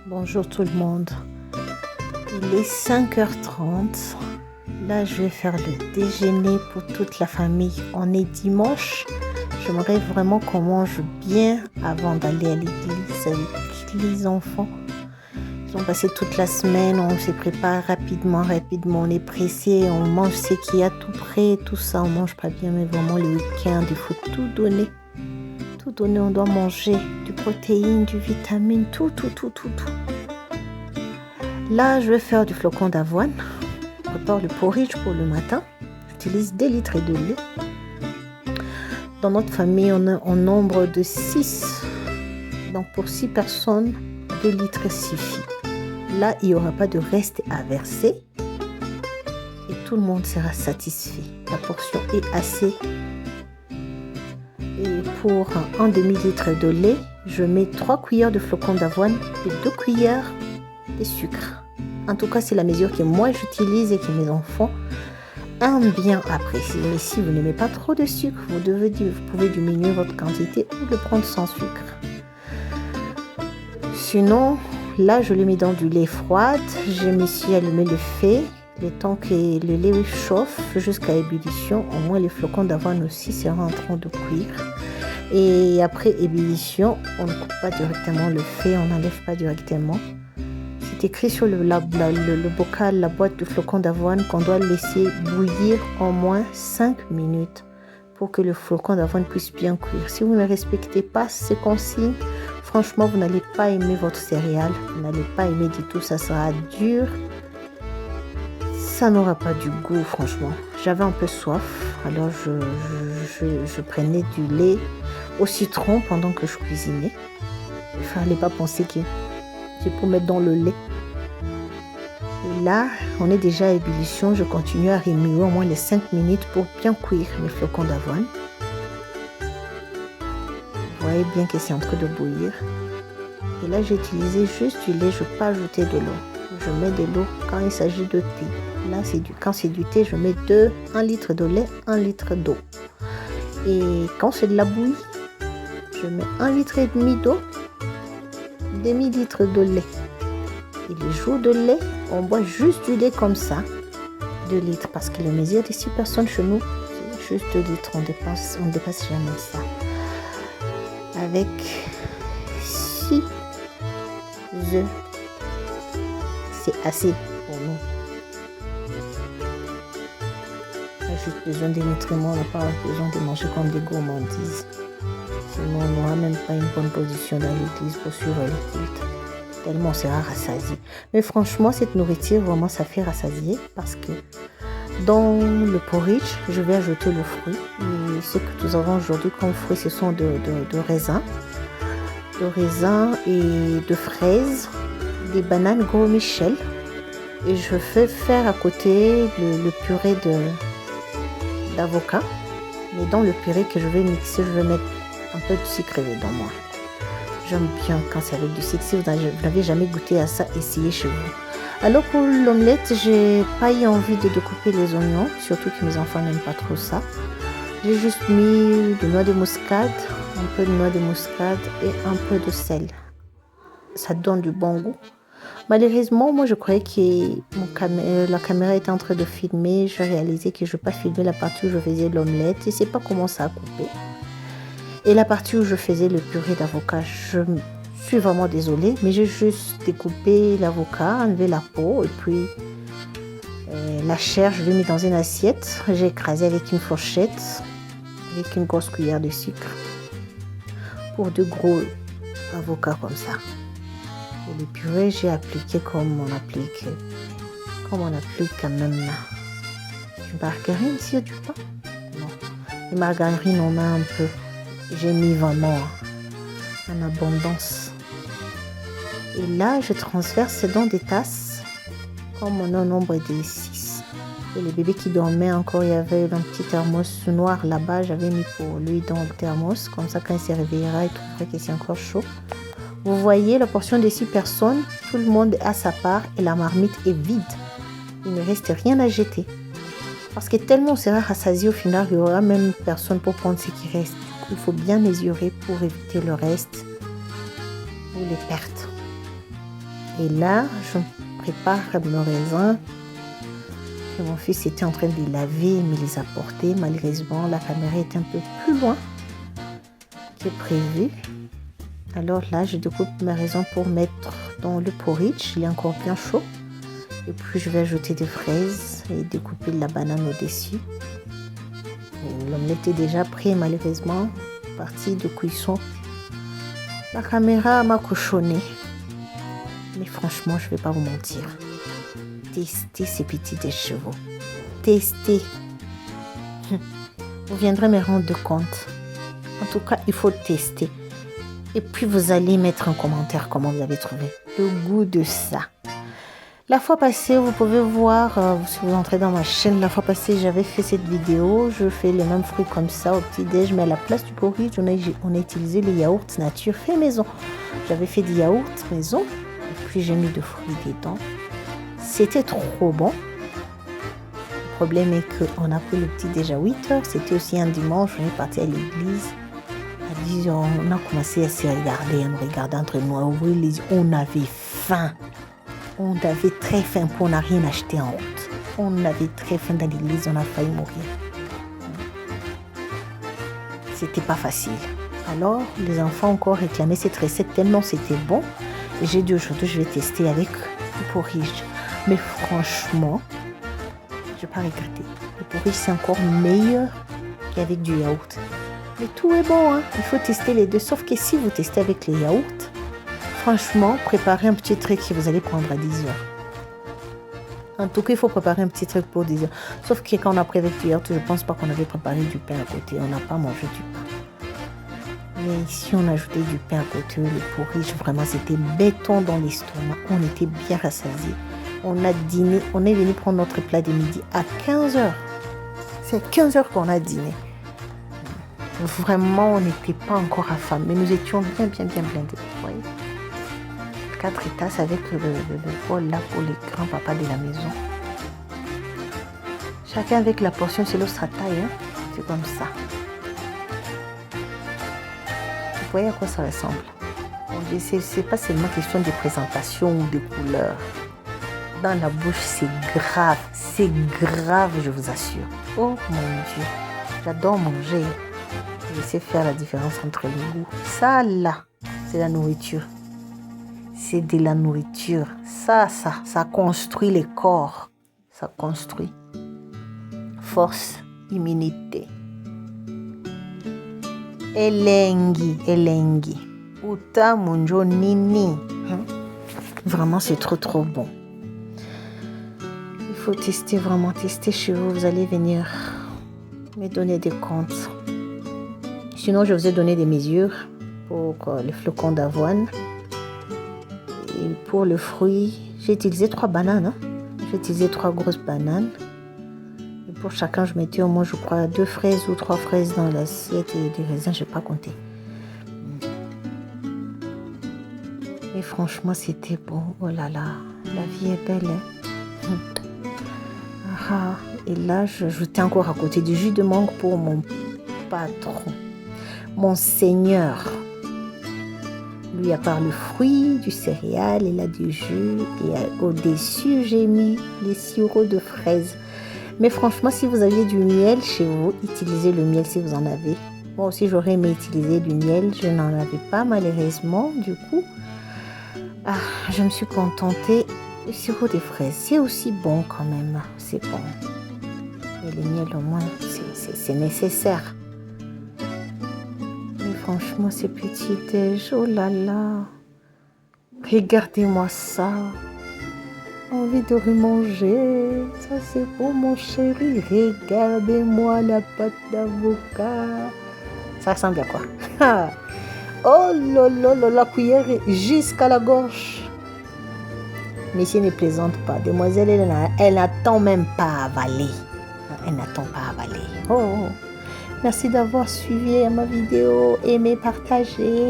Bonjour tout le monde. Il est 5h30. Là, je vais faire le déjeuner pour toute la famille. On est dimanche. J'aimerais vraiment qu'on mange bien avant d'aller à l'église avec les enfants. Ils ont passé toute la semaine. On se prépare rapidement. On est pressé. On mange ce qu'il y a tout prêt. Tout ça, on mange pas bien. Mais vraiment, le week-end, il faut tout donner. On doit manger du protéine, du vitamine, tout. Là, je vais faire du flocon d'avoine. Je prépare le porridge pour le matin. J'utilise 2 litres de lait. Dans notre famille, on est en nombre de 6. Donc, pour 6 personnes, 2 litres suffit. Là, il n'y aura pas de reste à verser. Et tout le monde sera satisfait. La portion est assez. Et pour un demi-litre de lait, je mets 3 cuillères de flocons d'avoine et 2 cuillères de sucre. En tout cas, c'est la mesure que moi j'utilise et que mes enfants aiment bien apprécier. Mais si vous n'aimez pas trop de sucre, vous pouvez diminuer votre quantité ou le prendre sans sucre. Sinon, là, je le mets dans du lait froid. Je me suis allumé le feu. Le temps que le lait chauffe jusqu'à ébullition, au moins les flocons d'avoine aussi seront en train de cuire. Et après ébullition, on ne coupe pas directement le feu, on n'enlève pas directement. C'est écrit sur le bocal, la boîte de flocons d'avoine qu'on doit laisser bouillir au moins 5 minutes pour que le flocon d'avoine puisse bien cuire. Si vous ne respectez pas ces consignes, franchement, vous n'allez pas aimer votre céréale, vous n'allez pas aimer du tout, ça sera dur. Ça n'aura pas du goût, franchement. J'avais un peu soif, alors je prenais du lait au citron pendant que je cuisinais. Il ne fallait pas penser que c'est pour mettre dans le lait. Et là, on est déjà à ébullition. Je continue à remuer au moins les 5 minutes pour bien cuire mes flocons d'avoine. Vous voyez bien que c'est en train de bouillir. Et là, j'ai utilisé juste du lait, je ne vais pas ajouter de l'eau. Je mets de l'eau quand il s'agit de thé. Là, quand c'est du thé, je mets 1 litre de lait, 1 litre d'eau. Et quand c'est de la bouillie, je mets 1,5 litre d'eau, demi-litre de lait. Et le jour de lait, on boit juste du lait comme ça, 2 litres. Parce que le mesure de 6 personnes chez nous, c'est juste 2 litres. On dépasse jamais ça. Avec 6 œufs. C'est assez pour nous. On a juste besoin des nutriments, on n'a pas besoin de manger comme des gourmandises. Sinon, on n'aura même pas une bonne position dans l'église pour suivre le culte. Tellement on sera rassasié. Mais franchement, cette nourriture, vraiment, ça fait rassasier parce que dans le porridge, je vais ajouter le fruit. Et ce que nous avons aujourd'hui comme fruits, ce sont de raisins. De raisins et de fraises. Des bananes Gros Michel et je fais faire à côté le purée d'avocat. Mais dans le purée que je vais mixer, je vais mettre un peu de sucre dedans moi. J'aime bien quand c'est avec du sucre. Si vous n'avez jamais goûté à ça, essayez chez vous. Alors pour l'omelette, j'ai pas eu envie de découper les oignons, surtout que mes enfants n'aiment pas trop ça. J'ai juste mis de noix de muscade, un peu de noix de muscade et un peu de sel. Ça donne du bon goût. Malheureusement, moi je croyais que la caméra était en train de filmer. Je réalisais que je n'ai pas filmé la partie où je faisais l'omelette. Je ne sais pas comment ça a coupé. Et la partie où je faisais le purée d'avocat, je suis vraiment désolée. Mais j'ai juste découpé l'avocat, enlevé la peau et puis la chair, je l'ai mis dans une assiette. J'ai écrasé avec une fourchette, avec une grosse cuillère de sucre pour 2 gros avocats comme ça. Et le purée, j'ai appliqué comme on applique quand même du margarine, s'il y a du pain. Non, les margarines, on a un peu. J'ai mis vraiment en abondance. Et là, je transverse dans des tasses, comme on a un nombre de 6. Et le bébé qui dormait encore, il y avait un petit thermos noir là-bas. J'avais mis pour lui dans le thermos. Comme ça, quand il se réveillera, il trouverait que c'est encore chaud. Vous voyez, la portion de 6 personnes, tout le monde a sa part et la marmite est vide. Il ne reste rien à jeter. Parce que tellement on sera rassasié au final, il n'y aura même personne pour prendre ce qui reste. Du coup, il faut bien mesurer pour éviter le reste ou les pertes. Et là, je prépare mes raisins. Et mon fils était en train de les laver, mais les apporter. Malheureusement, la caméra est un peu plus loin que prévu. Alors là, je découpe mes raisins pour mettre dans le porridge. Il est encore bien chaud. Et puis, je vais ajouter des fraises et découper de la banane au-dessus. L'omelette est déjà prêt, malheureusement. Partie de cuisson. La caméra m'a cochonné. Mais franchement, je ne vais pas vous mentir. Testez ces petits chevaux. Testez. Vous viendrez me rendre compte. En tout cas, il faut tester. Et puis, vous allez mettre un commentaire comment vous avez trouvé le goût de ça. La fois passée, vous pouvez voir, si vous entrez dans ma chaîne, la fois passée, j'avais fait cette vidéo. Je fais les mêmes fruits comme ça au petit-déj, mais à la place du porridge, on a utilisé les yaourts nature fait maison. J'avais fait des yaourts maison, et puis j'ai mis des fruits dedans. C'était trop bon. Le problème est qu'on a pris le petit-déj à 8h. C'était aussi un dimanche, on est parti à l'église. À 10h, on a commencé à se regarder, à nous regarder entre nous, à ouvrir les yeux. On avait faim. On avait très faim, pour on n'a rien acheté en route. On avait très faim dans l'église, on a failli mourir. C'était pas facile. Alors, les enfants ont encore réclamé cette recette tellement c'était bon. Et j'ai dit aujourd'hui, je vais tester avec le porridge. Mais franchement, je n'ai pas regretté. Le porridge, c'est encore meilleur qu'avec du yaourt. Mais tout est bon, hein? Il faut tester les deux. Sauf que si vous testez avec les yaourts, franchement, préparez un petit truc que vous allez prendre à 10 heures. En tout cas, il faut préparer un petit truc pour 10 heures. Sauf que quand on a pris avec du yaourt, je ne pense pas qu'on avait préparé du pain à côté. On n'a pas mangé du pain. Mais ici, on a ajouté du pain à côté. Le porridge, vraiment, c'était béton dans l'estomac. On était bien rassasiés. On a dîné. On est venu prendre notre plat de midi à 15 heures. C'est 15 heures qu'on a dîné. Vraiment, on n'était pas encore affamés. Nous étions bien blindés. Vous voyez? 4 tasses avec le bol là pour les grands-papas de la maison. Chacun avec la portion selon sa taille. Hein? C'est comme ça. Vous voyez à quoi ça ressemble? C'est pas seulement question de présentation ou de couleur. Dans la bouche, c'est grave. C'est grave, je vous assure. Oh mon Dieu. J'adore manger. Je sais faire la différence entre les goûts. Ça là, c'est la nourriture. C'est de la nourriture. Ça construit les corps. Ça construit. Force, immunité. Elengi. Uta munjo nini. Vraiment, c'est trop bon. Il faut tester, vraiment tester chez vous. Vous allez venir me donner des comptes. Sinon, je vous ai donné des mesures pour les flocons d'avoine. Et pour le fruit, j'ai utilisé 3 bananes. Hein? J'ai utilisé 3 grosses bananes. Et pour chacun, je mettais au moins, je crois, 2 fraises ou 3 fraises dans l'assiette et des raisins, je n'ai pas compté. Et franchement, c'était bon. Oh là là, la vie est belle. Hein? Et là, j'ajoutais encore à côté du jus de mangue pour mon patron, mon Seigneur. Lui, à part le fruit, du céréal, il a du jus. Et au-dessus, j'ai mis les sirops de fraises. Mais franchement, si vous aviez du miel chez vous, utilisez le miel si vous en avez. Moi aussi, j'aurais aimé utiliser du miel. Je n'en avais pas, malheureusement. Du coup, je me suis contentée. Le sirop de fraises, c'est aussi bon quand même. C'est bon. Et le miel, au moins, c'est nécessaire. Franchement, ces petits déj, oh là là. Regardez-moi ça. Envie de remanger. Ça, c'est pour mon chéri. Regardez-moi la pâte d'avocat. Ça ressemble à quoi? Oh là là là, la cuillère est jusqu'à la gorge. Monsieur ne plaisante pas. Demoiselle, elle n'attend même pas à avaler. Elle n'attend pas à avaler. Oh. Merci d'avoir suivi ma vidéo, aimé, partagé.